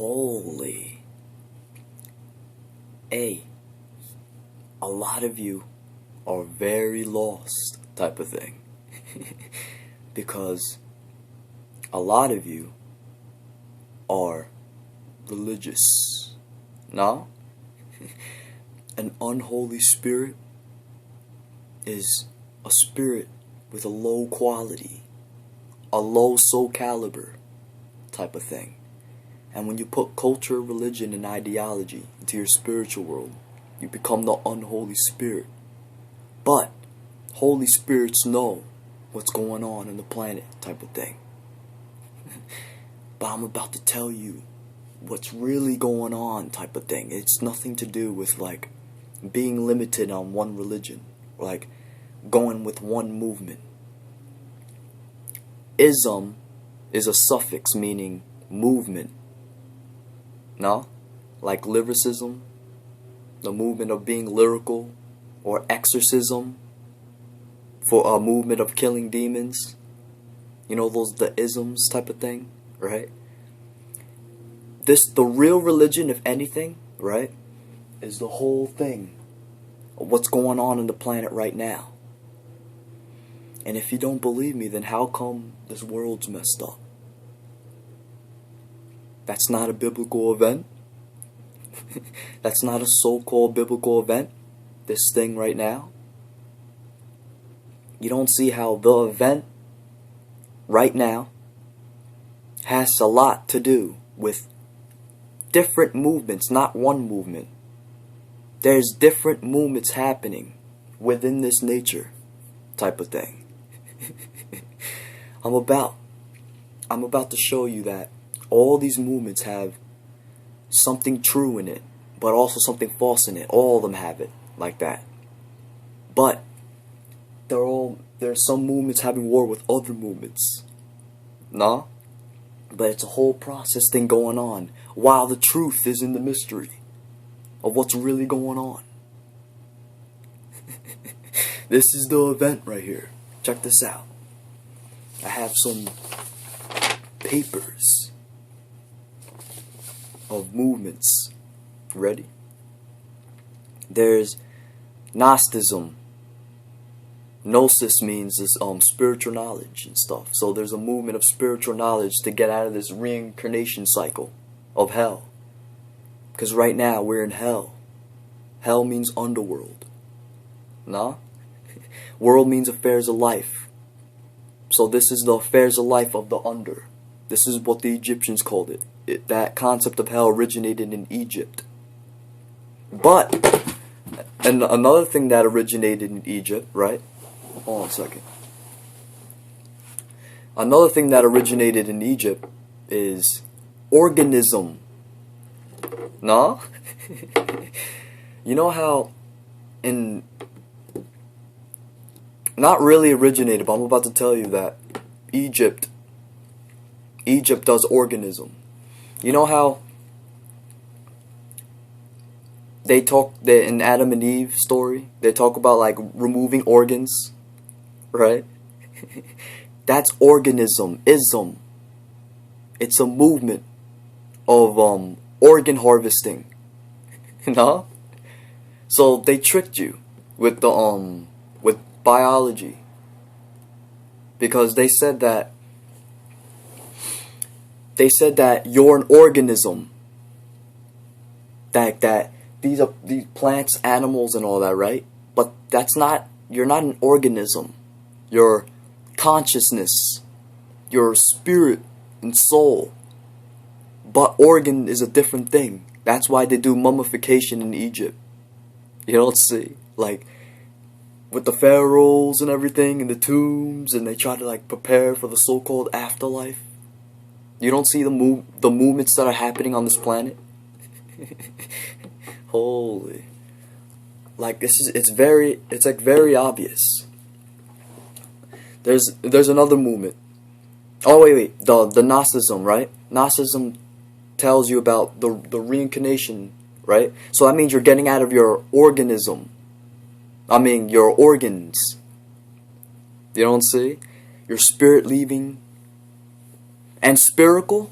Holy. A lot of you are very lost type of thing. Because a lot of you are religious. No? An unholy spirit is a spirit with a low quality, a low soul caliber type of thing. And when you put culture, religion, and ideology into your spiritual world, you become the unholy spirit. But holy spirits know what's going on in the planet type of thing. But I'm about to tell you what's really going on type of thing. It's nothing to do with like being limited on one religion, like going with one movement. Ism is a suffix meaning movement. No? Like lyricism, the movement of being lyrical, or exorcism, for a movement of killing demons. You know, those the isms type of thing, right? The real religion, if anything, right, is the whole thing of what's going on in the planet right now. And if you don't believe me, then how come this world's messed up? That's not a biblical event. That's not a so-called biblical event. This thing right now. You don't see how the event right now has a lot to do with different movements, not one movement. There's different movements happening within this nature type of thing. I'm about to show you that all these movements have something true in it, but also something false in it. All of them have it like that. But there's some movements having war with other movements. No? But it's a whole process thing going on, while the truth is in the mystery of what's really going on. This is the event right here. Check this out. I have some papers of movements. Ready? There's Gnosticism. Gnosis means this spiritual knowledge and stuff. So there's a movement of spiritual knowledge to get out of this reincarnation cycle of hell. Because right now we're in hell. Hell means underworld. Nah? World means affairs of life. So this is the affairs of life of the under. This is what the Egyptians called it. That concept of hell originated in Egypt. But, and another thing that originated in Egypt, right? Hold on a second. Another thing that originated in Egypt is organism. No? You know how not really originated, but I'm about to tell you that Egypt does organism. You know how they talk in Adam and Eve story, they talk about like removing organs, right? That's organism, ism. It's a movement of organ harvesting. No? So they tricked you with the with biology, because they said that you're an organism. That these are these plants, animals, and all that, right? But that's not. You're not an organism. Your consciousness, your spirit and soul. But organ is a different thing. That's why they do mummification in Egypt. You don't see, like, with the pharaohs and everything in the tombs, and they try to like prepare for the so-called afterlife. You don't see the movements that are happening on this planet. Holy, like it's like very obvious. There's another movement. Oh wait, the Gnosticism, right? Gnosticism tells you about the reincarnation, right? So that means you're getting out of your organism. I mean your organs. You don't see? Your spirit leaving. And spiritual?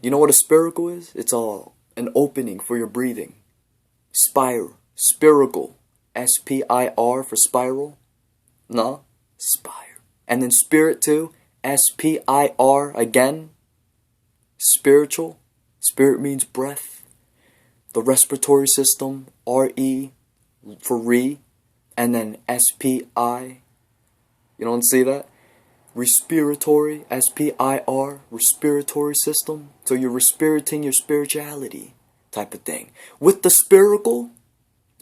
You know what a spiracle is? It's an opening for your breathing. Spiracle. S-P-I-R for spiral. No? Spire. And then spirit too. S-P-I-R again. Spiritual. Spirit means breath. The respiratory system. R-E for re. And then S-P-I. You don't see that? Respiratory, S-P-I-R, respiratory system. So you're respirating your spirituality type of thing. With the spiracle,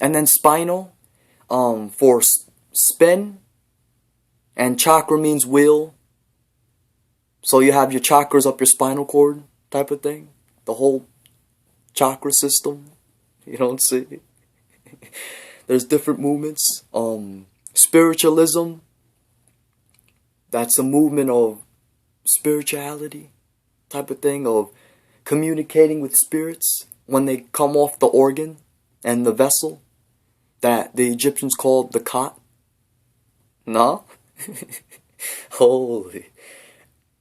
and then spinal, for spin, and chakra means wheel. So you have your chakras up your spinal cord type of thing. The whole chakra system. You don't see? There's different movements. Spiritualism. That's a movement of spirituality type of thing, of communicating with spirits when they come off the organ and the vessel that the Egyptians called the cot. No? Holy.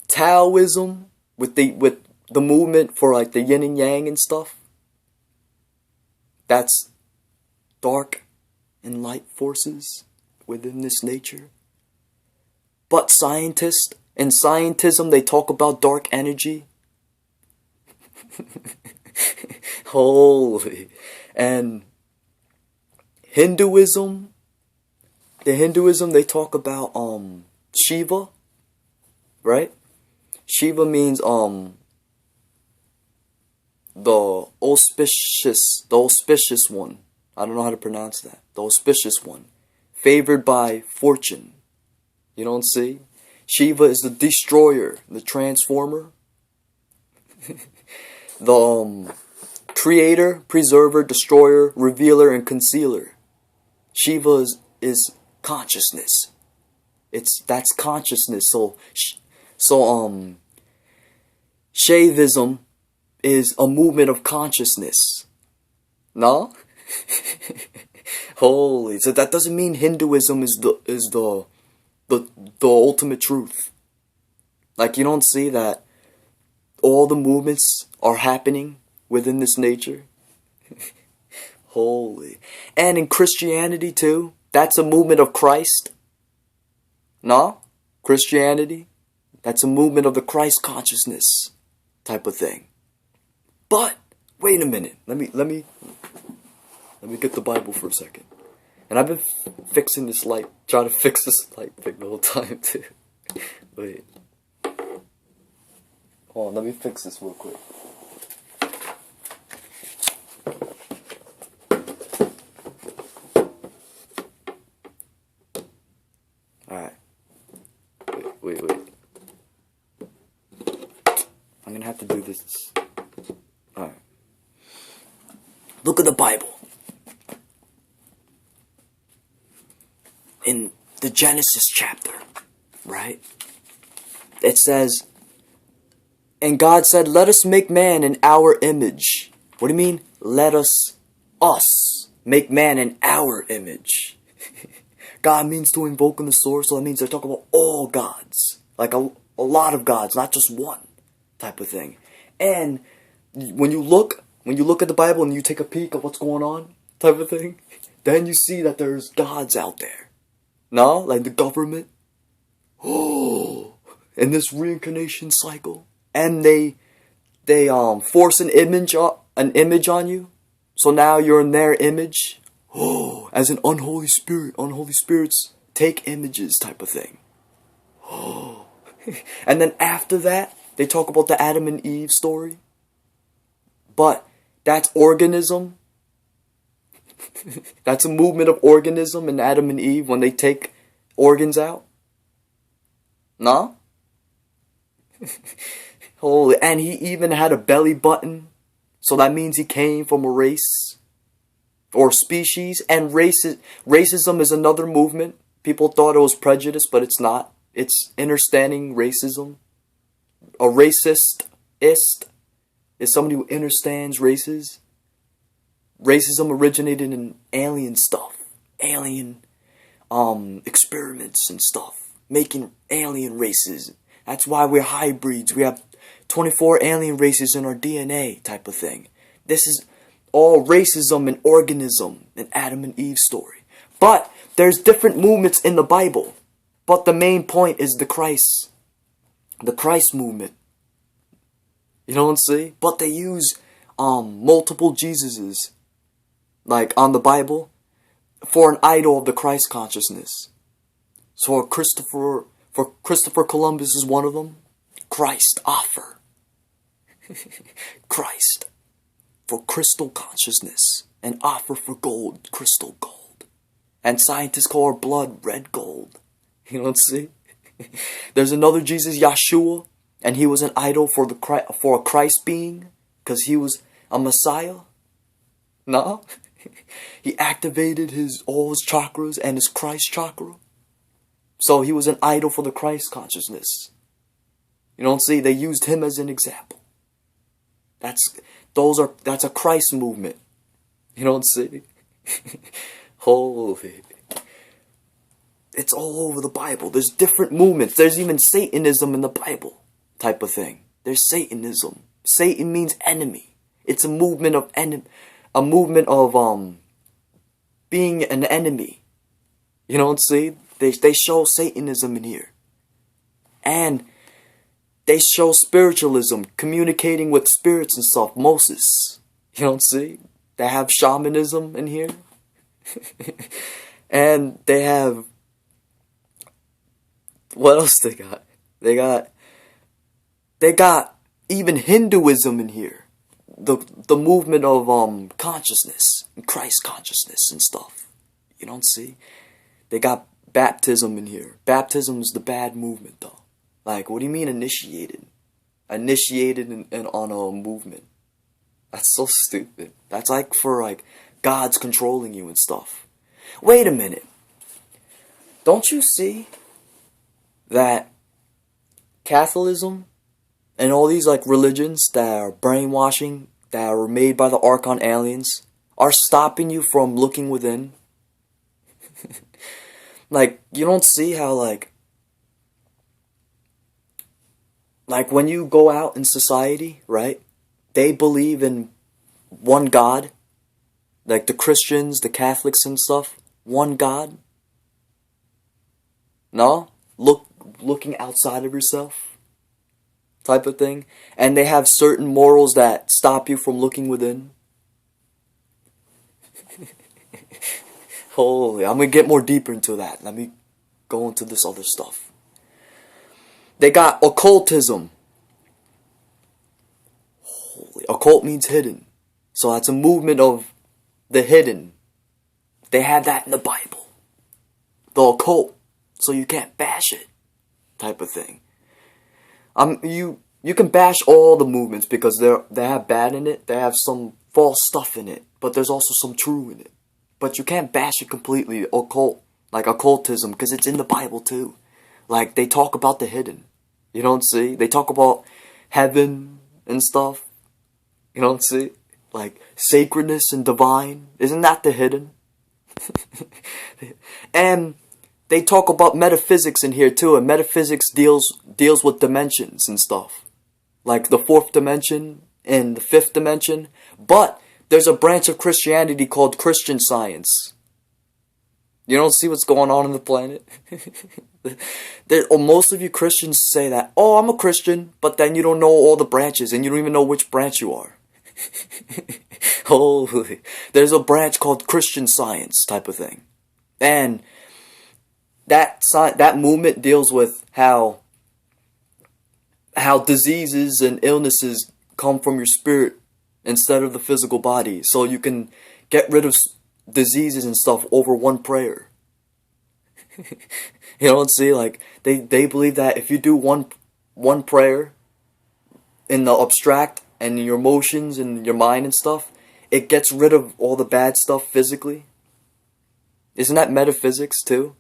Taoism with the movement for like the yin and yang and stuff. That's dark and light forces within this nature. But scientists, in scientism, they talk about dark energy. Holy. And Hinduism, they talk about Shiva, right? Shiva means the auspicious one. I don't know how to pronounce that. The auspicious one. Favored by fortune. You don't see? Shiva is the destroyer, the transformer. The creator, preserver, destroyer, revealer, and concealer. Shiva is consciousness. That's consciousness. So Shaivism is a movement of consciousness. No? Holy. So that doesn't mean Hinduism is the ultimate truth. Like, you don't see that all the movements are happening within this nature? Holy. And in Christianity too, that's a movement of Christ. No? Christianity, that's a movement of the Christ consciousness type of thing. But wait a minute. Let me get the Bible for a second. And I've been fixing this light, trying to fix this light thing the whole time too. Wait. Hold on, let me fix this real quick. Alright. Wait. I'm gonna have to do this. Alright. Look at the Bible. In the Genesis chapter, right? It says, and God said, let us make man in our image. What do you mean? Let us make man in our image. God means to invoke in the source, so that means they're talking about all gods. Like a lot of gods, not just one type of thing. And when you look at the Bible and you take a peek at what's going on, type of thing, then you see that there's gods out there. No? Like the government. Oh, in this reincarnation cycle. And they force an image on you. So now you're in their image. Oh, as an unholy spirit. Unholy spirits take images type of thing. Oh. And then after that, they talk about the Adam and Eve story. But that's organism. That's a movement of organism in Adam and Eve when they take organs out. No? Holy. And he even had a belly button. So that means he came from a race or species. And racism is another movement. People thought it was prejudice, but it's not. It's understanding racism. A racist is somebody who understands races. Racism originated in alien stuff. Alien experiments and stuff. Making alien races. That's why we're hybrids. We have 24 alien races in our DNA type of thing. This is all racism and organism, an Adam and Eve story. But there's different movements in the Bible. But the main point is the Christ movement. You know what I'm saying? But they use multiple Jesuses, like on the Bible, for an idol of the Christ consciousness. So Christopher Columbus is one of them. Christ offer. Christ for crystal consciousness, and offer for gold, crystal gold. And scientists call our blood red gold. You know what I'm saying? There's another Jesus, Yashua, and he was an idol for a Christ being, because he was a Messiah. No, he activated all his chakras and his Christ chakra, so he was an idol for the Christ consciousness. You know what I'm saying? They used him as an example. That's a Christ movement. You know what I'm saying? Holy. It's all over the Bible. There's different movements. There's even Satanism in the Bible type of thing. There's Satanism. Satan means enemy. It's a movement of being an enemy. You know what I'm saying? They show Satanism in here. And they show spiritualism, communicating with spirits and stuff. Moses. You know what I'm saying? They have shamanism in here. And they have... What else they got? They got even Hinduism in here. The movement of consciousness and Christ consciousness and stuff. You don't see? They got baptism in here. Baptism is the bad movement though. Like, what do you mean initiated? Initiated on a movement. That's so stupid. That's like for like God's controlling you and stuff. Wait a minute. Don't you see that Catholicism and all these like religions that are brainwashing, that are made by the Archon aliens, are stopping you from looking within? Like, you don't see how like when you go out in society, right? They believe in one God. Like the Christians, the Catholics and stuff. One God. No? Looking outside of yourself. Type of thing. And they have certain morals that stop you from looking within. Holy, I'm going to get more deeper into that. Let me go into this other stuff. They got occultism. Holy, occult means hidden. So that's a movement of the hidden. They had that in the Bible. The occult. So you can't bash it. Type of thing. You can bash all the movements because they have bad in it. They have some false stuff in it. But there's also some true in it. But you can't bash it completely. Occult. Like occultism. Because it's in the Bible too. Like, they talk about the hidden. You know what I'm saying? They talk about heaven and stuff. You know what I'm saying? Like, sacredness and divine. Isn't that the hidden? And they talk about metaphysics in here too. And metaphysics deals with dimensions and stuff. Like the 4th dimension and the 5th dimension. But there's a branch of Christianity called Christian Science. You don't see what's going on the planet? Most of you Christians say that, oh, I'm a Christian, but then you don't know all the branches, and you don't even know which branch you are. Holy. There's a branch called Christian Science type of thing. And that movement deals with how diseases and illnesses come from your spirit instead of the physical body. So you can get rid of diseases and stuff over one prayer. You know what I'm saying? Like, they believe that if you do one prayer in the abstract and in your emotions and your mind and stuff, it gets rid of all the bad stuff physically. Isn't that metaphysics too?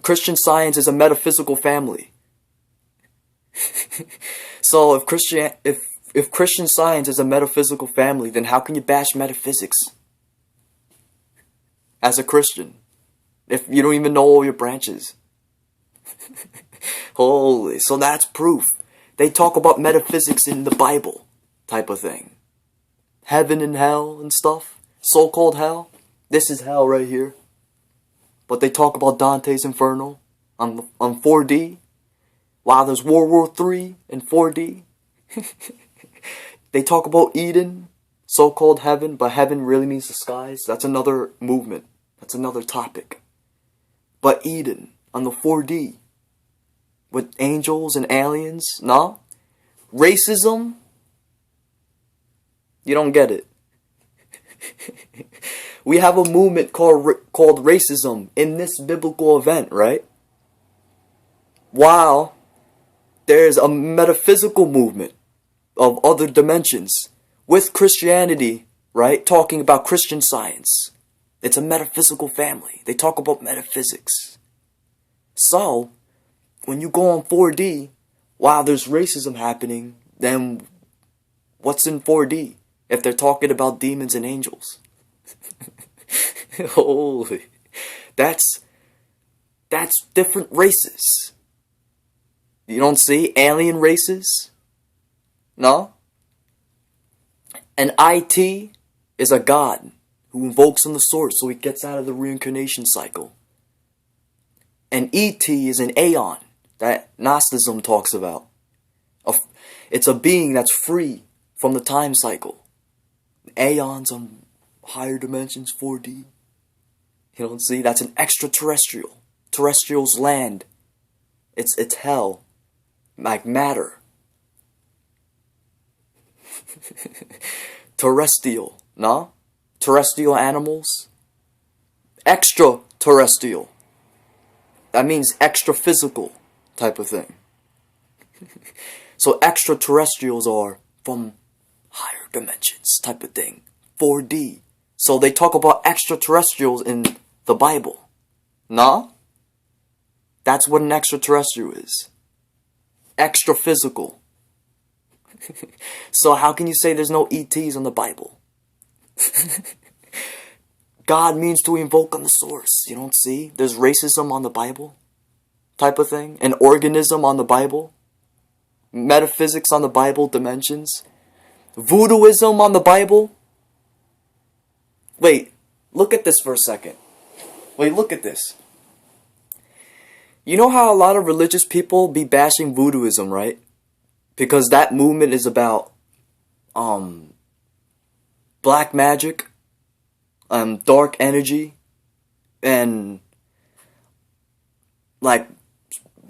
Christian Science is a metaphysical family. So if Christian Science is a metaphysical family, then how can you bash metaphysics as a Christian if you don't even know all your branches? Holy, so that's proof They talk about metaphysics in the Bible type of thing. Heaven and hell and stuff. So-called hell. This is hell right here. But they talk about Dante's Inferno on 4D. Wow, there's World War III in 4D. They talk about Eden, so-called heaven, but heaven really means the skies. That's another movement. That's another topic. But Eden on the 4D with angels and aliens, no? Racism? You don't get it. We have a movement called racism in this biblical event, right? While there's a metaphysical movement of other dimensions with Christianity, right? Talking about Christian Science. It's a metaphysical family. They talk about metaphysics. So, when you go on 4D, while there's racism happening, then what's in 4D? If they're talking about demons and angels. Holy. That's different races. You don't see alien races? No? And IT is a god who invokes on the source so he gets out of the reincarnation cycle. And ET is an aeon that Gnosticism talks about. It's a being that's free from the time cycle. Aeons on higher dimensions, 4D. You don't see? That's an extraterrestrial. Terrestrials land. It's hell. Like matter. Terrestrial, no? Terrestrial animals. Extraterrestrial. That means extra physical type of thing. So extraterrestrials are from higher dimensions type of thing. 4D. So they talk about extraterrestrials in the Bible. No? That's what an extraterrestrial is. Extra physical. So how can you say there's no ETs on the Bible? God means to invoke on the source. You don't see? There's racism on the Bible type of thing. An organism on the Bible. Metaphysics on the Bible, dimensions. Voodooism on the Bible. Wait, look at this for a second. Wait, look at this. You know how a lot of religious people be bashing voodooism, right? Because that movement is about black magic, dark energy, and like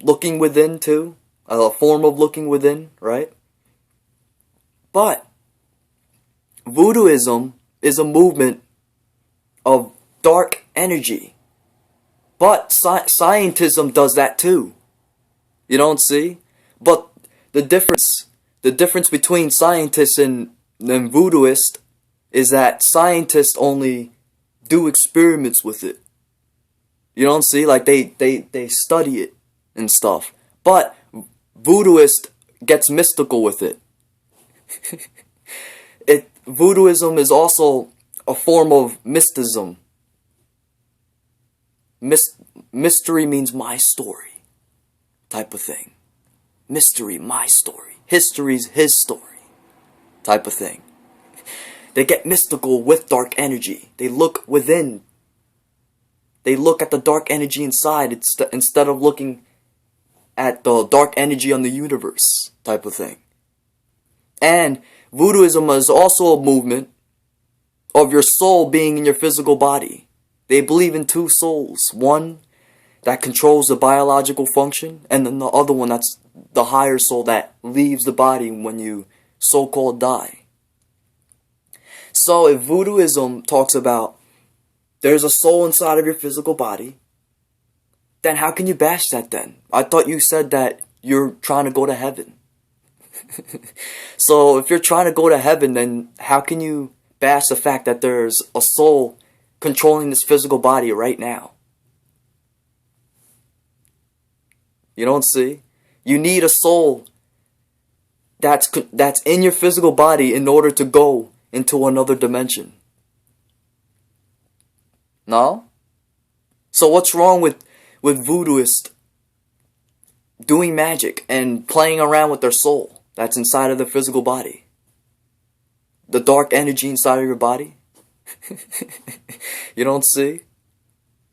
looking within too. A form of looking within, right? But voodooism is a movement of dark energy. But scientism does that too. You don't see? But the difference between scientists and voodooists is that scientists only do experiments with it. You don't see? Like they study it and stuff. But voodooist gets mystical with it. Voodooism is also a form of mysticism. Mystery means my story type of thing. Mystery, my story. History's his story type of thing. They get mystical with dark energy. They look within. They look at the dark energy inside instead of looking at the dark energy on the universe type of thing. And voodooism is also a movement of your soul being in your physical body. They believe in two souls. One that controls the biological function, and then the other one that's the higher soul that leaves the body when you so-called die. So if voodooism talks about there's a soul inside of your physical body, then how can you bash that then? I thought you said that you're trying to go to heaven. So if you're trying to go to heaven, then how can you bash the fact that there's a soul controlling this physical body right now? You don't see? You need a soul that's in your physical body in order to go into another dimension. No? So what's wrong with voodooist doing magic and playing around with their soul that's inside of the physical body. The dark energy inside of your body. You don't see?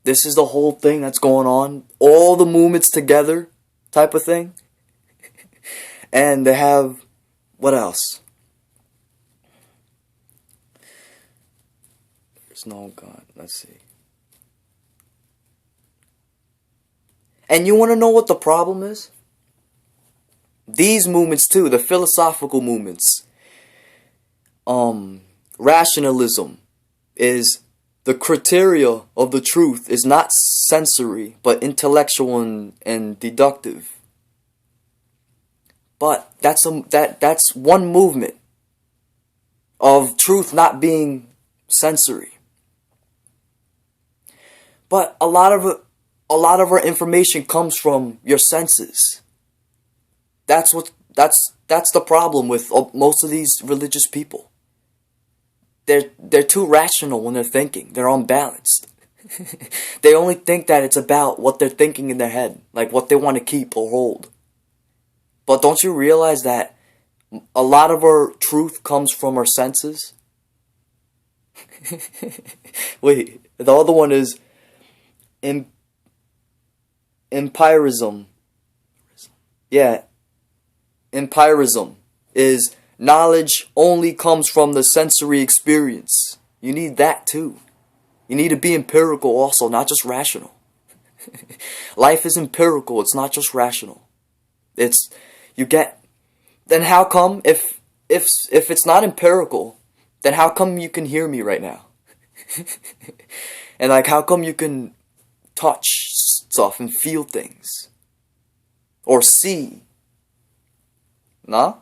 This is the whole thing that's going on. All the movements together type of thing. And they have, what else? There's no God. Let's see. And you want to know what the problem is? These movements too, the philosophical movements. Rationalism is the criteria of the truth is not sensory, but intellectual and deductive. But that's one movement of truth not being sensory. But a lot of our information comes from your senses. That's the problem with most of these religious people. They're too rational when they're thinking. They're unbalanced. They only think that it's about what they're thinking in their head, like what they want to keep or hold. But don't you realize that a lot of our truth comes from our senses? Wait, the other one is empirism. Yeah, empirism is knowledge only comes from the sensory experience. You need that too. You need to be empirical also, not just rational. Life is empirical, it's not just rational. Then how come if it's not empirical, then how come you can hear me right now? And like how come you can touch stuff and feel things? Or see? Nah?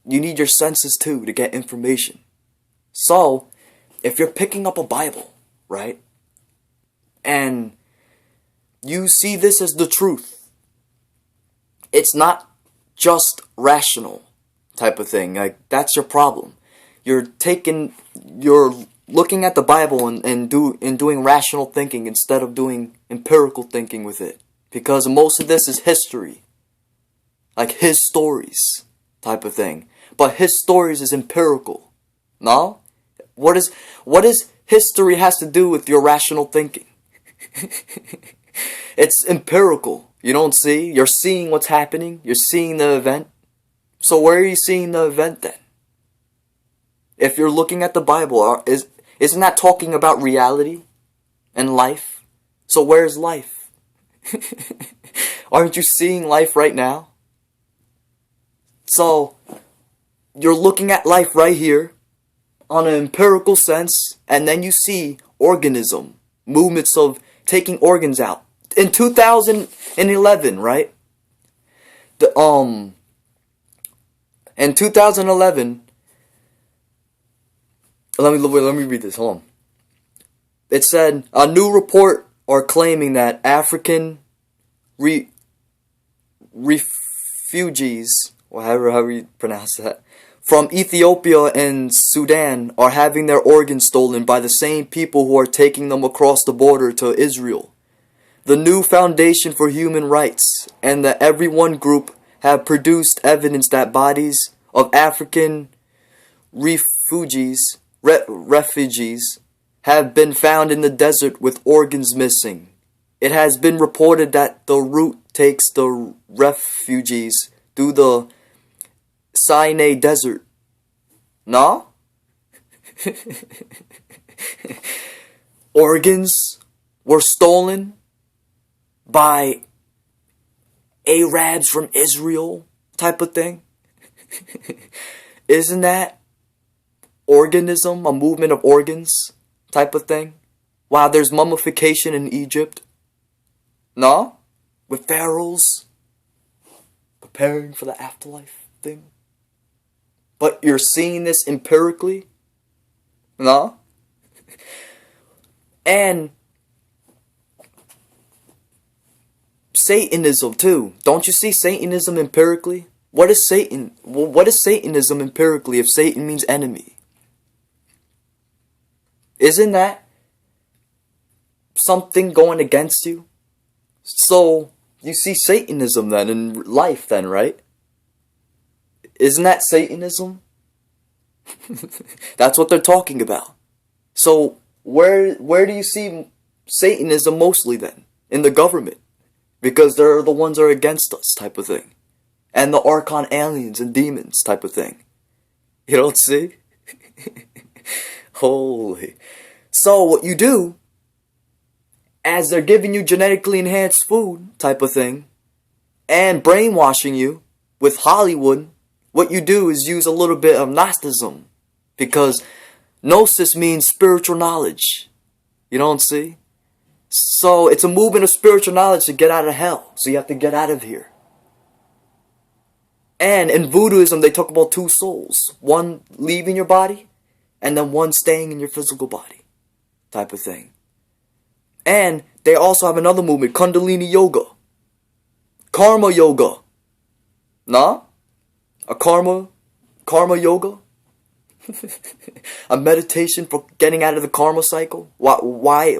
You need your senses too to get information. So, if you're picking up a Bible, right? And you see this as the truth. It's not just rational type of thing. Like, that's your problem. You're looking at the Bible and doing rational thinking instead of doing empirical thinking with it. Because most of this is history. Like his stories type of thing. But his stories is empirical. No? What is history has to do with your rational thinking? It's empirical. You don't see? You're seeing what's happening. You're seeing the event. So where are you seeing the event then? If you're looking at the Bible, isn't that talking about reality and life? So where's life? Aren't you seeing life right now? So you're looking at life right here on an empirical sense, and then you see organism, movements of taking organs out. In 2011, right? In 2011, let me read this. Hold on. It said a new report are claiming that African refugees, or however you pronounce that, from Ethiopia and Sudan are having their organs stolen by the same people who are taking them across the border to Israel. The new Foundation for Human Rights and the Everyone Group have produced evidence that bodies of African refugees have been found in the desert with organs missing. It has been reported that the route takes the refugees through the Sinai Desert. No? Organs were stolen by Arabs from Israel type of thing. Isn't that organism, a movement of organs type of thing? Wow, there's mummification in Egypt. No? With pharaohs preparing for the afterlife thing. But you're seeing this empirically? No? And Satanism too. Don't you see Satanism empirically? What is Satan? Well, what is Satanism empirically if Satan means enemy? Isn't that something going against you? So, You see Satanism then in life then, right? Isn't that Satanism? That's what they're talking about. So where do you see Satanism mostly then? In the government. Because they're the ones that are against us type of thing. And the Archon aliens and demons type of thing. You don't see? Holy. So what you do, as they're giving you genetically enhanced food type of thing, and brainwashing you with Hollywood, what you do is use a little bit of Gnosticism. Because Gnosis means spiritual knowledge. You don't see? So it's a movement of spiritual knowledge to get out of hell. So you have to get out of here. And in Voodooism, they talk about two souls. One leaving your body, and then one staying in your physical body. Type of thing. And they also have another movement, Kundalini Yoga. Karma Yoga. Nah? A karma yoga? A meditation for getting out of the karma cycle? Why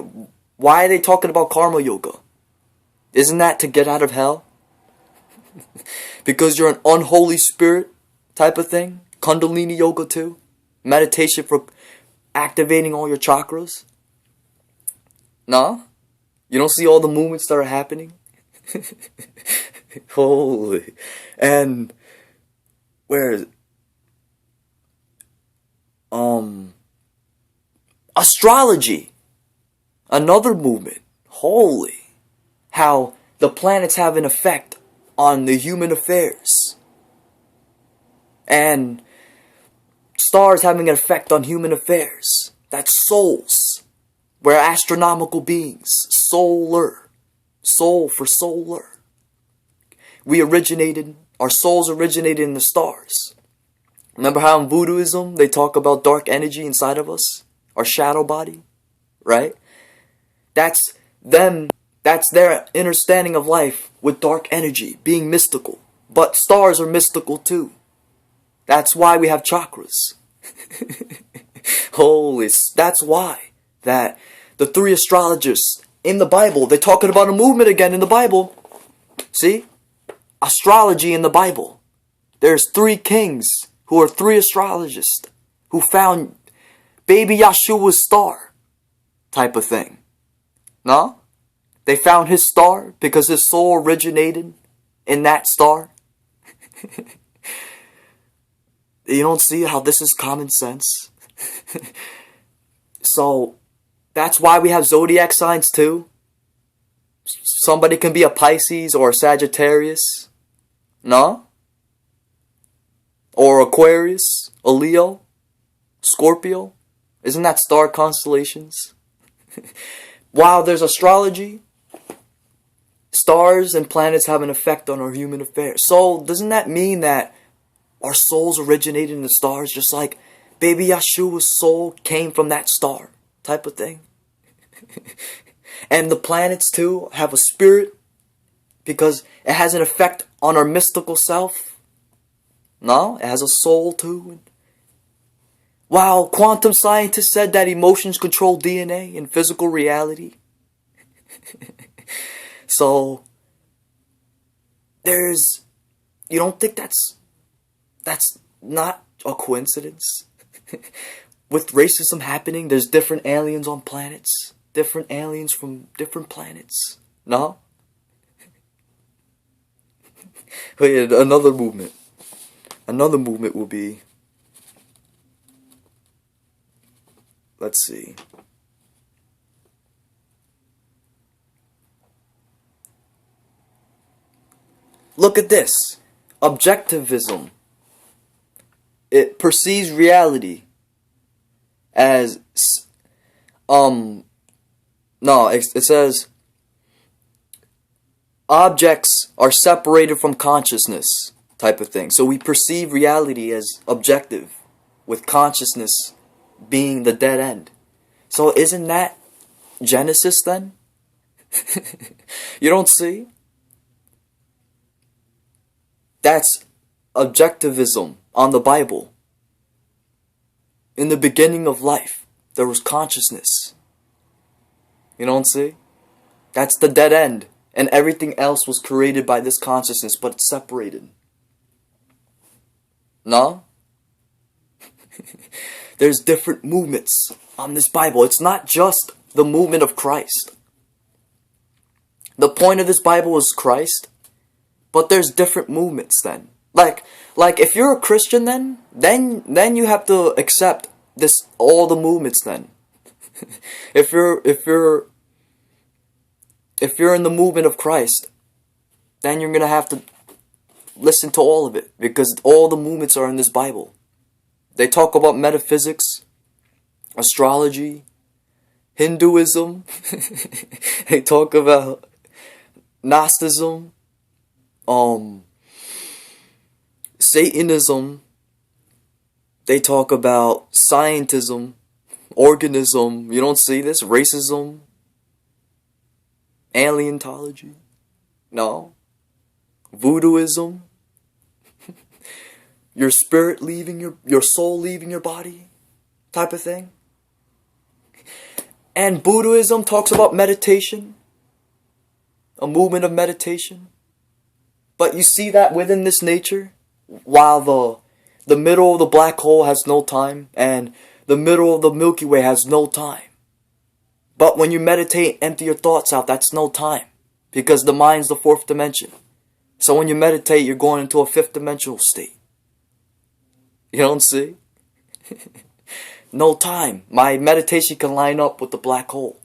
are they talking about karma yoga? Isn't that to get out of hell? Because you're an unholy spirit type of thing? Kundalini yoga too? Meditation for activating all your chakras? Nah? You don't see all the movements that are happening? Holy. And where is it? Astrology. Another movement. Holy. How the planets have an effect on the human affairs. And stars having an effect on human affairs. That's souls. We're astronomical beings. Solar. Soul for solar. Our souls originated in the stars. Remember how in Voodooism they talk about dark energy inside of us? Our shadow body? Right? That's their understanding of life with dark energy, being mystical. But stars are mystical too. That's why we have chakras. Holy, that's why that the three astrologists in the Bible, they're talking about a movement again in the Bible. See? Astrology in the Bible. There's three kings who are three astrologists who found baby Yashua's star type of thing. No? They found his star because his soul originated in that star. You don't see how this is common sense? So, that's why we have zodiac signs too. Somebody can be a Pisces or a Sagittarius. No? Or Aquarius, a Leo, Scorpio. Isn't that star constellations? While there's astrology, stars and planets have an effect on our human affairs. So doesn't that mean that our souls originated in the stars, just like baby Yashua's soul came from that star type of thing? And the planets too have a spirit because it has an effect on our mystical self. No, it has a soul too. Wow, quantum scientists said that emotions control DNA and physical reality. So, you don't think that's not a coincidence? With racism happening, there's different aliens on planets. Different aliens from different planets. No? Wait, another movement. Another movement will be, let's see. Look at this. Objectivism. It perceives reality as, it says, objects are separated from consciousness type of thing. So we perceive reality as objective, with consciousness being the dead end. So isn't that Genesis then? You don't see? That's objectivism on the Bible. In the beginning of life, there was consciousness. You don't see? That's the dead end. And everything else was created by this consciousness, but it's separated. No? There's different movements on this Bible. It's not just the movement of Christ. The point of this Bible is Christ, but there's different movements then. Like if you're a Christian then you have to accept all the movements then. if you're in the movement of Christ, then you're going to have to listen to all of it, because all the movements are in this Bible. They talk about metaphysics, astrology, Hinduism. They talk about Gnosticism, Satanism. They talk about scientism, organism. You don't see this? Racism, alientology. No. Voodooism. Your spirit leaving your soul leaving your body type of thing. And Buddhism talks about meditation, a movement of meditation. But you see that within this nature, while the middle of the black hole has no time, and the middle of the Milky Way has no time. But when you meditate, empty your thoughts out, that's no time, because the mind's the fourth dimension. So when you meditate, you're going into a fifth dimensional state. You don't see? No time. My meditation can line up with the black hole.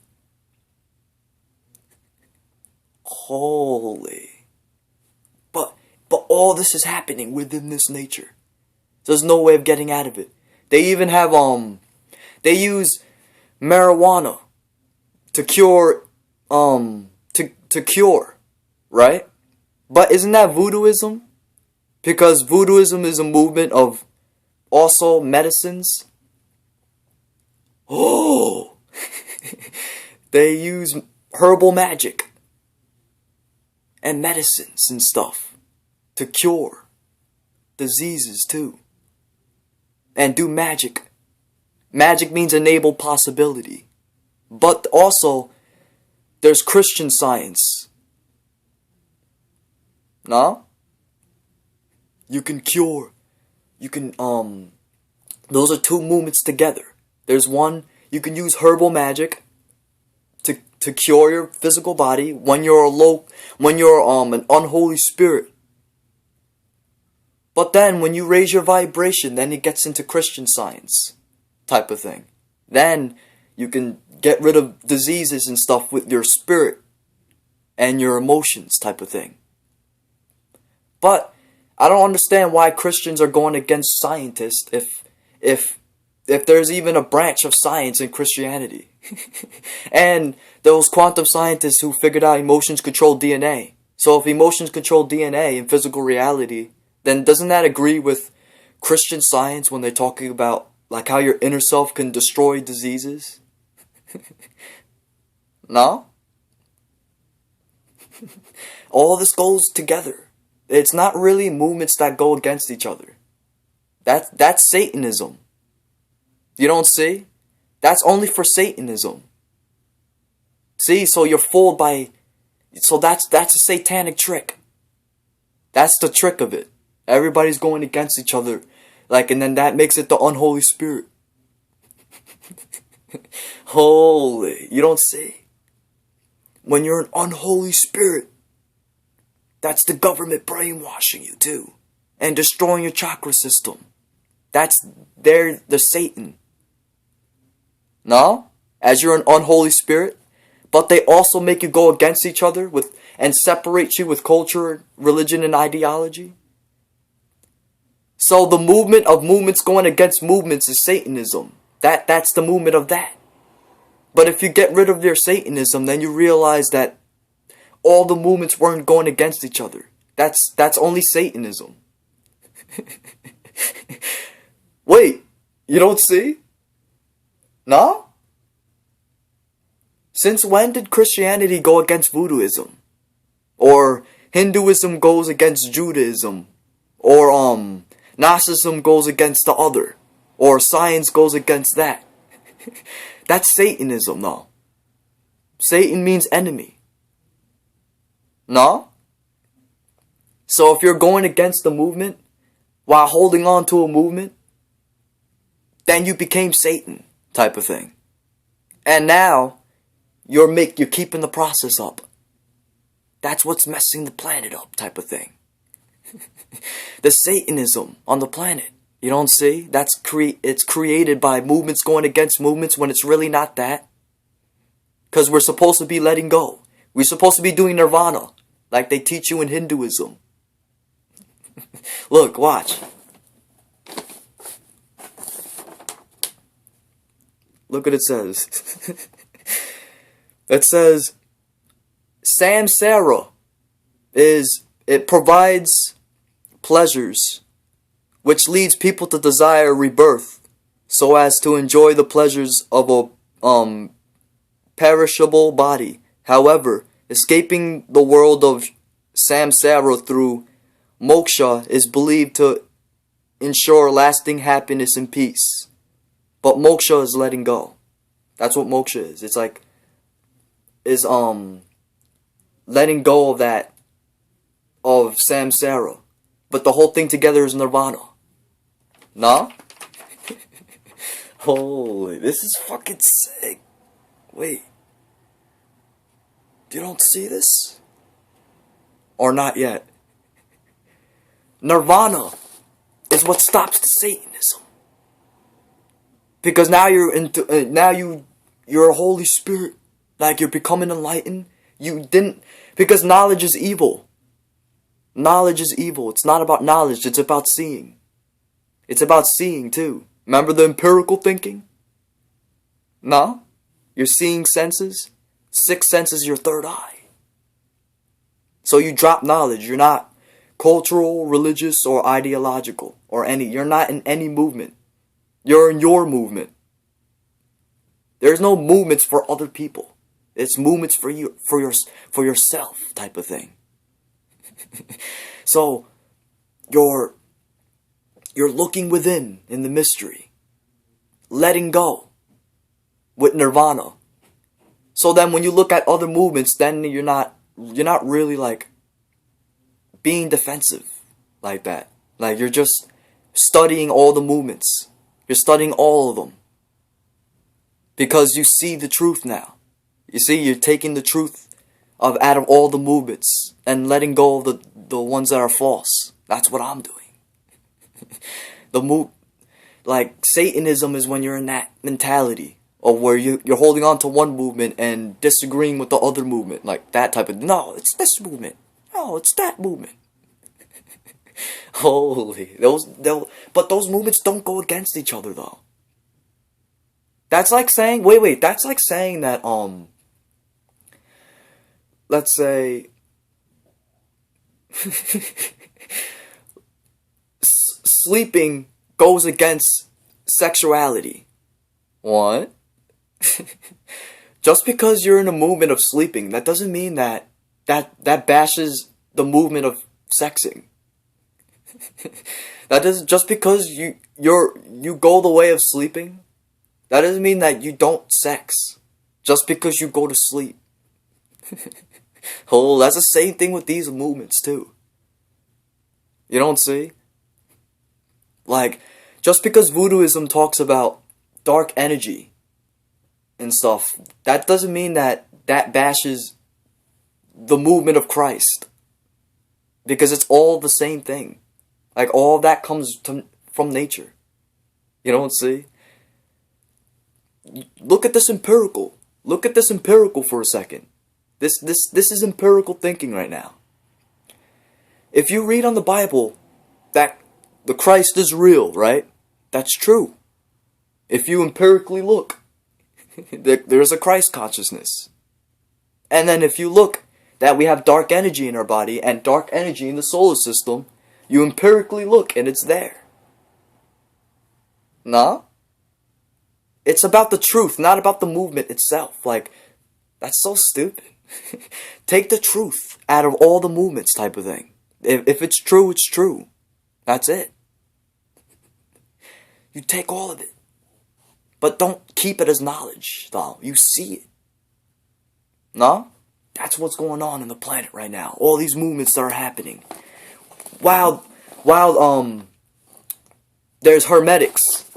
Holy. But all this is happening within this nature. There's no way of getting out of it. They even have they use marijuana to cure to cure, right? But isn't that voodooism? Because voodooism is a movement of also medicines. Oh, they use herbal magic and medicines and stuff to cure diseases too. And do magic. Magic means enable possibility. But also, there's Christian Science. No? You can cure. You can, those are two movements together. There's one, you can use herbal magic to cure your physical body when you're an unholy spirit. But then when you raise your vibration, then it gets into Christian Science type of thing. Then you can get rid of diseases and stuff with your spirit and your emotions type of thing. But I don't understand why Christians are going against scientists if there's even a branch of science in Christianity. And those quantum scientists who figured out emotions control DNA. So if emotions control DNA in physical reality, then doesn't that agree with Christian Science when they're talking about like how your inner self can destroy diseases? No? All this goes together. It's not really movements that go against each other. That's Satanism. You don't see? That's only for Satanism. See, so you're fooled by... So that's a satanic trick. That's the trick of it. Everybody's going against each other. And then that makes it the unholy spirit. Holy. You don't see? When you're an unholy spirit, that's the government brainwashing you too. And destroying your chakra system. They're the Satan. No? As you're an unholy spirit. But they also make you go against each other and separate you with culture, religion, and ideology. So the movement of movements going against movements is Satanism. That's the movement of that. But if you get rid of your Satanism, then you realize that all the movements weren't going against each other. That's only Satanism. Wait, you don't see? No? Since when did Christianity go against voodooism? Or Hinduism goes against Judaism? Or Gnosticism goes against the other? Or science goes against that? That's Satanism, though. Satan means enemy. No? So if you're going against the movement while holding on to a movement, then you became Satan type of thing. And now you're keeping the process up. That's what's messing the planet up type of thing. The Satanism on the planet. You don't see? It's created by movements going against movements when it's really not that. Because we're supposed to be letting go. We're supposed to be doing nirvana, like they teach you in Hinduism. Look, watch. Look what it says. It says, samsara it provides pleasures, which leads people to desire rebirth, so as to enjoy the pleasures of a perishable body. However, escaping the world of samsara through moksha is believed to ensure lasting happiness and peace. But moksha is letting go. That's what moksha is. It's like, letting go of that, of samsara. But the whole thing together is nirvana. No? Holy, this is fucking sick. Wait. You don't see this? Or not yet? Nirvana is what stops the Satanism. Because now you're you're a Holy Spirit. Like you're becoming enlightened. Because knowledge is evil. Knowledge is evil. It's not about knowledge, it's about seeing. It's about seeing too. Remember the empirical thinking? No? Your seeing senses? Sixth sense is your third eye. So you drop knowledge. You're not cultural, religious, or ideological. You're not in any movement. You're in your movement. There's no movements for other people. It's movements for you, for yourself type of thing. So you're looking within in the mystery, letting go with nirvana. So then when you look at other movements, then you're not really like being defensive like that. Like you're just studying all the movements. You're studying all of them. Because you see the truth now. You see, you're taking the truth out of all the movements and letting go of the ones that are false. That's what I'm doing. Like Satanism is when you're in that mentality of where you're holding on to one movement and disagreeing with the other movement, like that type of. No, it's this movement. No, it's that movement. Holy, but those movements don't go against each other though. That's like saying, wait, that's like saying that, let's say, sleeping goes against sexuality. What? Just because you're in a movement of sleeping, that doesn't mean that bashes the movement of sexing. That doesn't, just because you go the way of sleeping, that doesn't mean that you don't sex. Just because you go to sleep. Oh, that's the same thing with these movements too. You don't see? Like, just because voodooism talks about dark energy and stuff, that doesn't mean that bashes the movement of Christ. Because it's all the same thing. Like, all of that comes from nature. You don't see? Look at this empirical. Look at this empirical for a second. This is empirical thinking right now. If you read on the Bible that the Christ is real, right? That's true. If you empirically look, there's a Christ consciousness. And then if you look that we have dark energy in our body and dark energy in the solar system, you empirically look and it's there. No? It's about the truth, not about the movement itself. Like, that's so stupid. Take the truth out of all the movements type of thing. If it's true, it's true. That's it. You take all of it. But don't keep it as knowledge, though. You see it. No? That's what's going on the planet right now. All these movements that are happening. While there's hermetics.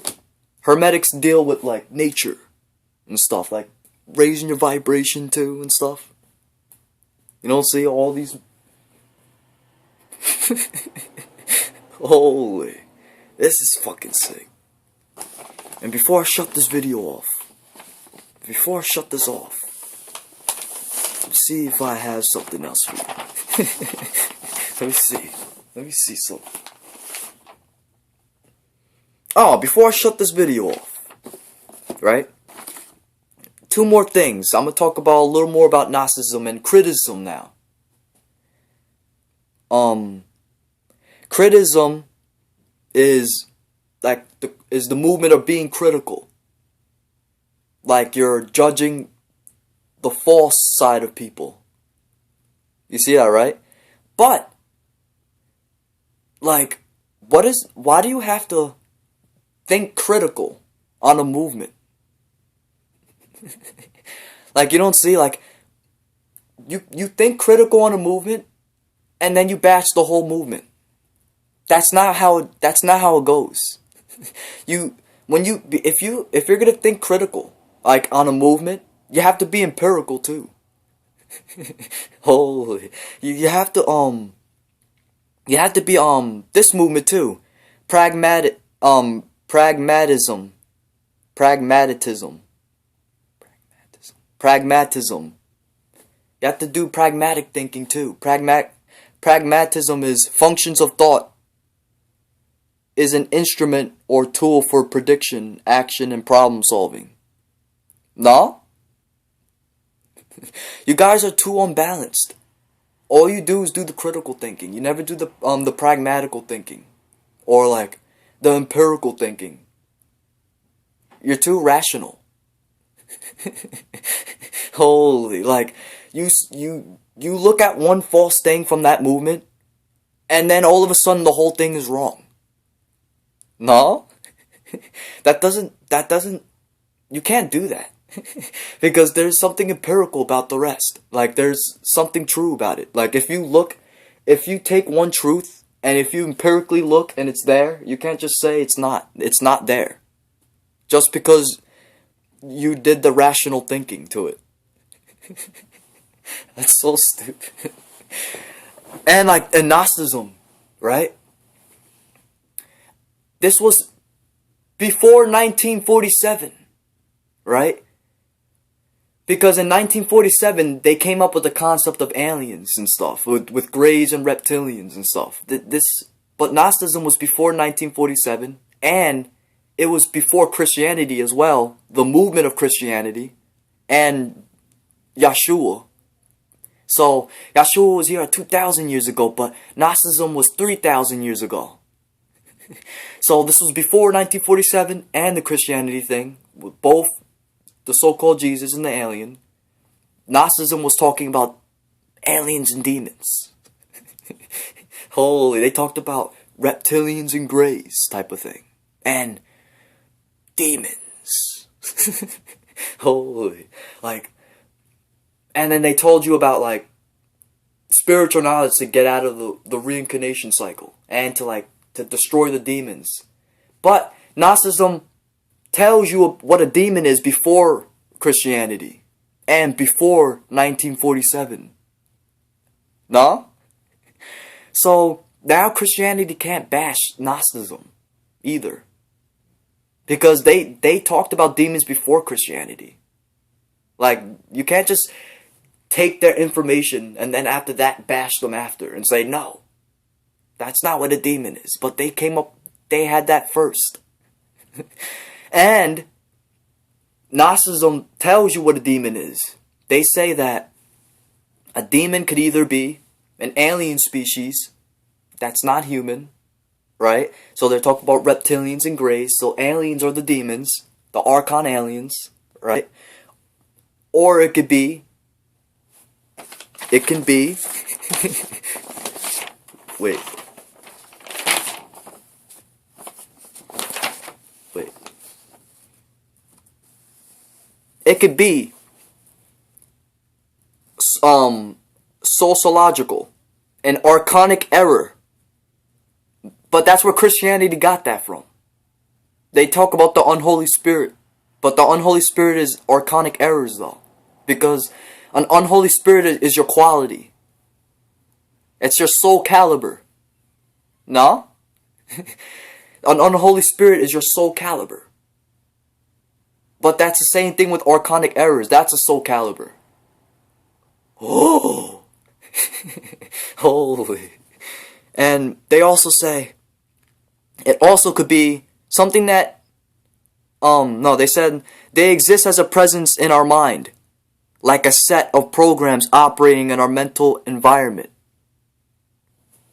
Hermetics deal with like nature and stuff, like raising your vibration too and stuff. You don't see all these. Holy, this is fucking sick. And before I shut this video off, before I shut this off, let's see if I have something else for you. Let me see something. Oh, before I shut this video off, right? Two more things. I'm gonna talk about a little more about Gnosticism and criticism now. Criticism is like the movement of being critical. Like you're judging the false side of people. You see that, right? But like, why do you have to think critical on a movement? Like, you don't see, like, you think critical on a movement and then you bash the whole movement. That's not how it goes. If you're gonna think critical, like on a movement, you have to be empirical too. Holy, you have to be this movement too, pragmatism. You have to do pragmatic thinking too. Pragmatism is functions of thought. Is an instrument or tool for prediction, action, and problem solving. No? You guys are too unbalanced. All you do is do the critical thinking. You never do the pragmatical thinking. Or like the empirical thinking. You're too rational. Holy, like you look at one false thing from that movement and then all of a sudden the whole thing is wrong. No? That doesn't you can't do that. Because there's something empirical about the rest. Like there's something true about it. Like if you take one truth and if you empirically look and it's there, you can't just say it's not there. Just because you did the rational thinking to it. That's so stupid. And like Gnosticism, right? This was before 1947, right? Because in 1947, they came up with the concept of aliens and stuff, with greys and reptilians and stuff. But Gnosticism was before 1947, and it was before Christianity as well, the movement of Christianity, and Yashua. So, Yashua was here 2,000 years ago, but Gnosticism was 3,000 years ago. So this was before 1947 and the Christianity thing, with both the so-called Jesus and the alien. Gnosticism was talking about aliens and demons. Holy, they talked about reptilians and greys type of thing. And demons. Holy, like, and then they told you about like spiritual knowledge to get out of the reincarnation cycle and to destroy the demons. But Gnosticism tells you what a demon is before Christianity and before 1947. No? So now Christianity can't bash Gnosticism either. Because they talked about demons before Christianity. Like, you can't just take their information and then after that bash them after and say, no, that's not what a demon is. But they had that first. And Gnosticism tells you what a demon is. They say that a demon could either be an alien species that's not human, right? So they're talking about reptilians and greys. So aliens are the demons, the Archon aliens, right? Or it can be, wait. It could be sociological, an archonic error. But that's where Christianity got that from. They talk about the unholy spirit, but the unholy spirit is archonic errors though, because an unholy spirit is your quality. It's your soul caliber. No? An unholy spirit is your soul caliber. But that's the same thing with archonic errors. That's a soul caliber. Oh! Holy. And they also say it also could be something that no, they said they exist as a presence in our mind, like a set of programs operating in our mental environment.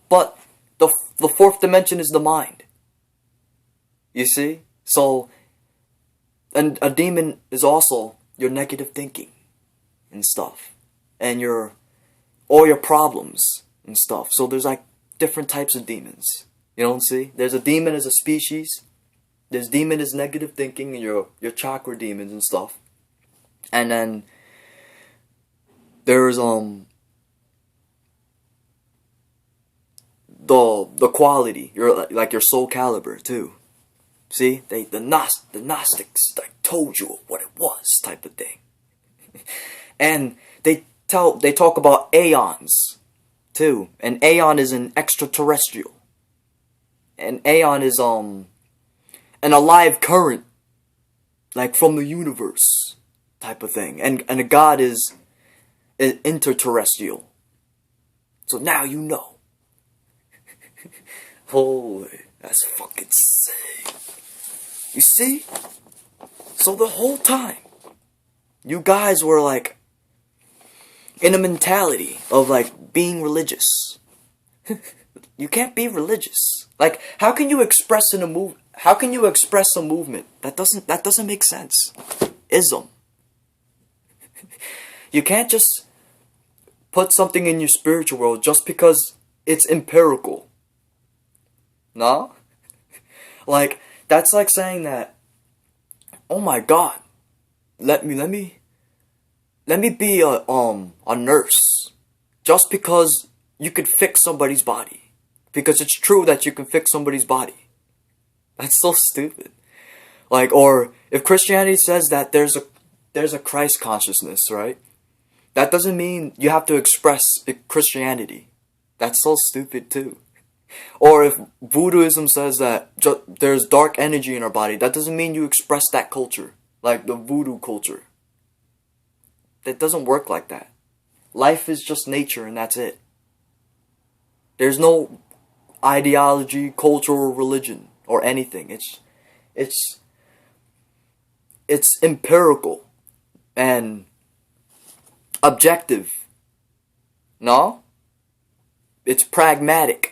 But the fourth dimension is the mind. You see? So, and a demon is also your negative thinking and stuff, and all your problems and stuff. So there's like different types of demons. You don't see? There's a demon as a species. There's demon as negative thinking and your chakra demons and stuff. And then there's the quality, your soul caliber too. See, the Gnostics like told you what it was type of thing. And they talk about aeons too. An aeon is an extraterrestrial. An aeon is an alive current, like from the universe type of thing. And a god is interterrestrial. So now you know. Holy, that's fucking sick. You see? So the whole time, you guys were like in a mentality of like being religious. You can't be religious. Like, how can you express a movement? That doesn't make sense. Ism. You can't just put something in your spiritual world just because it's empirical. No? Like, that's like saying that, oh my god, let me be a nurse just because you could fix somebody's body. Because it's true that you can fix somebody's body. That's so stupid. Like, or if Christianity says that there's a Christ consciousness, right? That doesn't mean you have to express Christianity. That's so stupid too. Or if Voodooism says that there's dark energy in our body, that doesn't mean you express that culture, like the voodoo culture. That doesn't work like that. Life is just nature and that's it. There's no ideology, culture, or religion, or anything. It's empirical and objective. No? It's pragmatic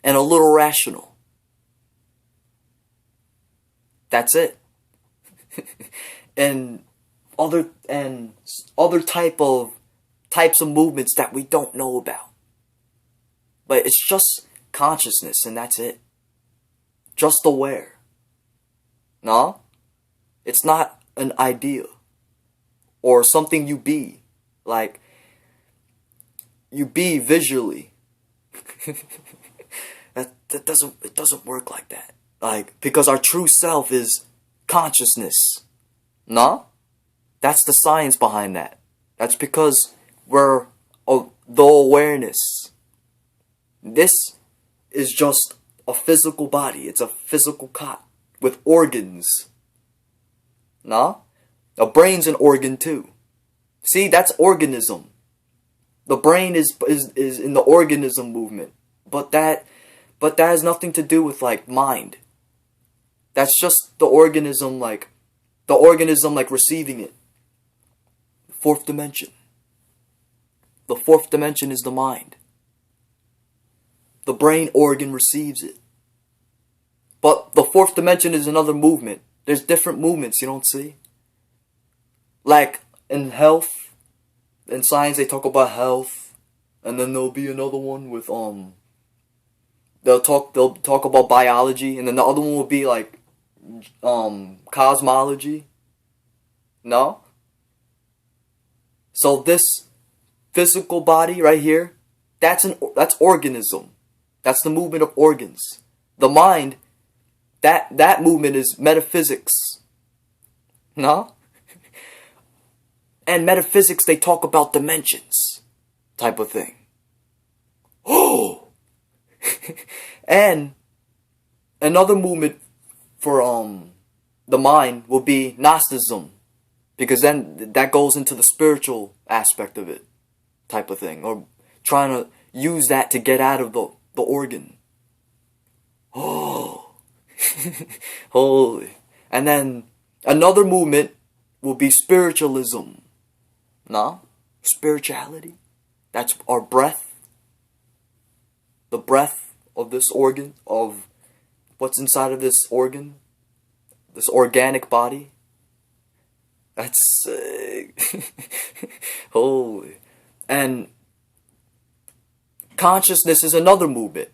and a little rational. That's it. and other types of movements that we don't know about. But it's just consciousness and that's it. Just aware. No? It's not an idea. Or something you be. Like, you be visually. It doesn't work like that. Like, because our true self is consciousness. No? That's the science behind that. That's because we're the awareness. This is just a physical body. It's a physical cot with organs. No? The brain's an organ too. See, that's organism. The brain is in the organism movement. But that has nothing to do with like mind. That's just the organism like receiving it. Fourth dimension. The fourth dimension is the mind. The brain organ receives it. But the fourth dimension is another movement. There's different movements, you don't see? Like in health, in science they talk about health, and then there'll be another one with they'll talk about biology, and then the other one will be like cosmology. No? So this physical body right here, that's organism. That's the movement of organs. The mind, that movement is metaphysics. No? And metaphysics, they talk about dimensions type of thing. Oh! And another movement for the mind will be Gnosticism, because then that goes into the spiritual aspect of it type of thing, or trying to use that to get out of the organ. Oh! Holy. And then another movement will be spiritualism. No? Spirituality. That's our breath. The breath of this organ, of what's inside of this organ, this organic body. That's sick. Holy. And consciousness is another movement.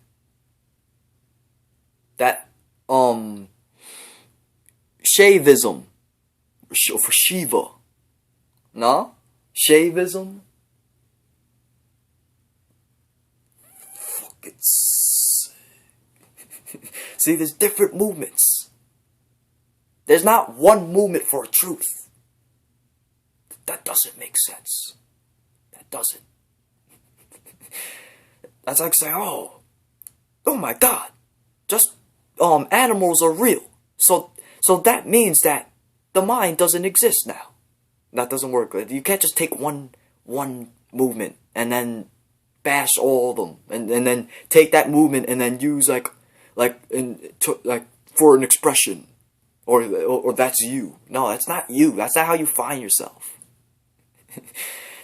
That, Shaivism, for Shiva. No? Shaivism. Fuck, it's... See, there's different movements. There's not one movement for a truth. That doesn't make sense. That doesn't. That's like saying, oh my God, just animals are real. So that means that the mind doesn't exist now. That doesn't work. You can't just take one movement and then bash all of them, and then take that movement and then use like for an expression, or that's you. No, that's not you. That's not how you find yourself.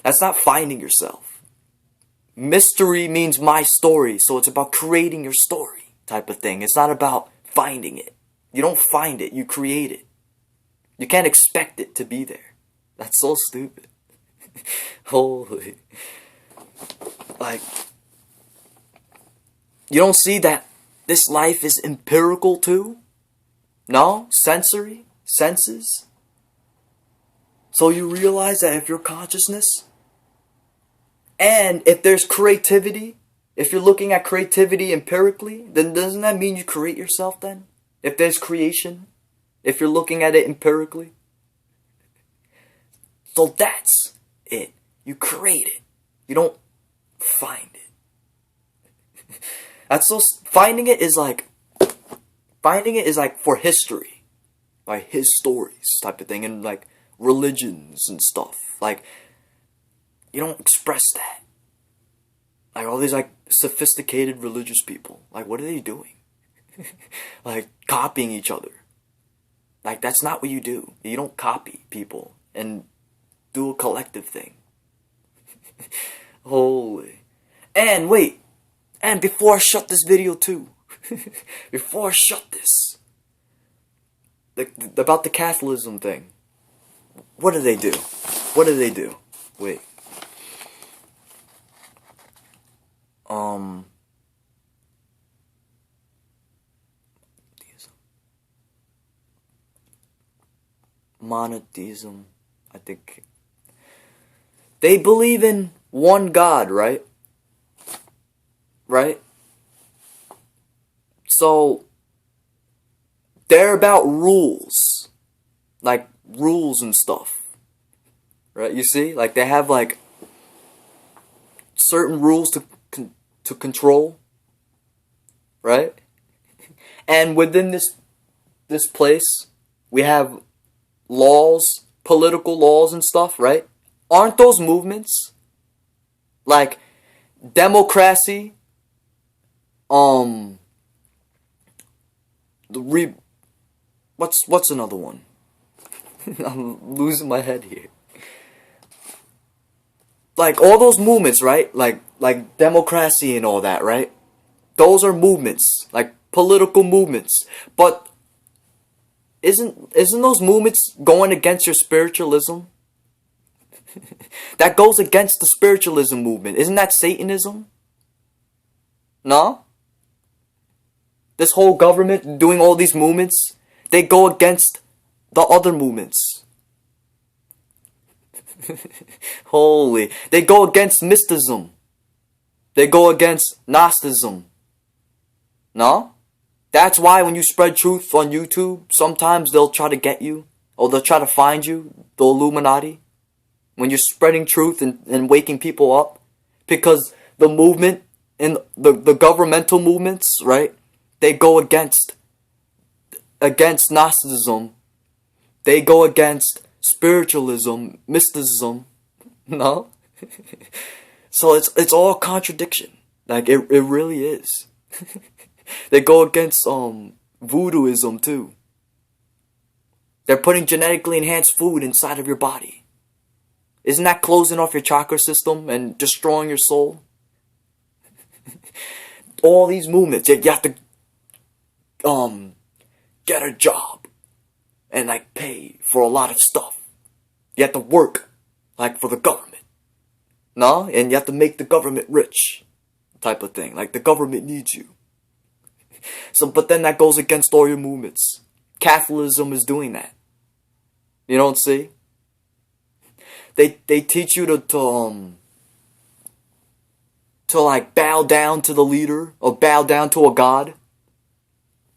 That's not finding yourself. Mystery means my story, so it's about creating your story type of thing. It's not about finding it. You don't find it, you create it. You can't expect it to be there. That's so stupid. Holy. Like, you don't see that this life is empirical too? No? Sensory? Senses? So you realize that if your consciousness, and if there's creativity, if you're looking at creativity empirically, then doesn't that mean you create yourself then? If there's creation, if you're looking at it empirically. So that's it. You create it. You don't find it. That's so, finding it is like for history. Like his stories type of thing, and like religions and stuff. Like, you don't express that. Like all these like sophisticated religious people. Like, what are they doing? Like copying each other. Like, that's not what you do. You don't copy people and do a collective thing. Holy. And wait. And before I shut this video too. Before I shut this. About the Catholicism thing. What do they do? What do they do? Wait. Monotheism, I think. They believe in one God, right? Right? So, they're about rules. Like, rules and stuff. Right? You see? Like, they have, like, certain rules to control. Right? And within this place, we have laws, political laws and stuff, right? Aren't those movements? Like democracy, what's another one? I'm losing my head here. Like all those movements, right? Like democracy and all that, right? Those are movements, like political movements. But isn't those movements going against your spiritualism? That goes against the spiritualism movement. Isn't that Satanism? No? This whole government doing all these movements, they go against the other movements. Holy. They go against mysticism. They go against Gnosticism. No? That's why when you spread truth on YouTube, sometimes they'll try to get you. Or they'll try to find you, the Illuminati. When you're spreading truth and waking people up. Because the movement, and the governmental movements, right? They go against Gnosticism. They go against spiritualism, mysticism. No? So it's all contradiction. Like it really is. They go against voodooism too. They're putting genetically enhanced food inside of your body. Isn't that closing off your chakra system and destroying your soul? All these movements, you have to get a job and like pay for a lot of stuff. You have to work like for the government. No? And you have to make the government rich. Type of thing. Like the government needs you. So, but then that goes against all your movements. Catholicism is doing that. You don't see? They teach you to like bow down to the leader or bow down to a god.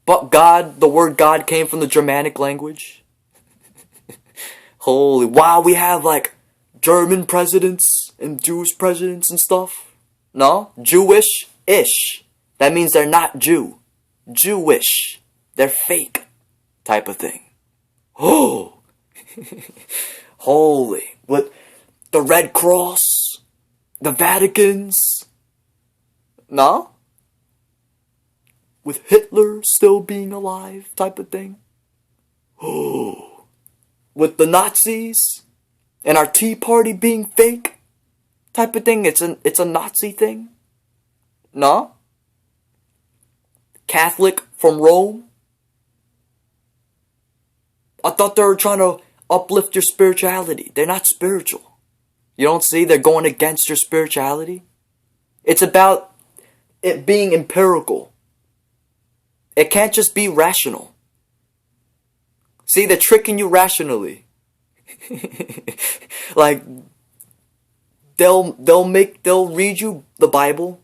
But God, the word God came from the Germanic language. Holy, wow, we have like German presidents and Jewish presidents and stuff. No? Jewish-ish. That means they're not Jew. Jewish. They're fake. Type of thing. Oh. Holy. With the Red Cross. The Vaticans. No? With Hitler still being alive. Type of thing. Oh. With the Nazis. And our Tea Party being fake. Type of thing. It's a Nazi thing. No? Catholic from Rome. I thought they were trying to uplift your spirituality. They're not spiritual. You don't see? They're going against your spirituality. It's about it being empirical. It can't just be rational. See, they're tricking you rationally. Like they'll read you the Bible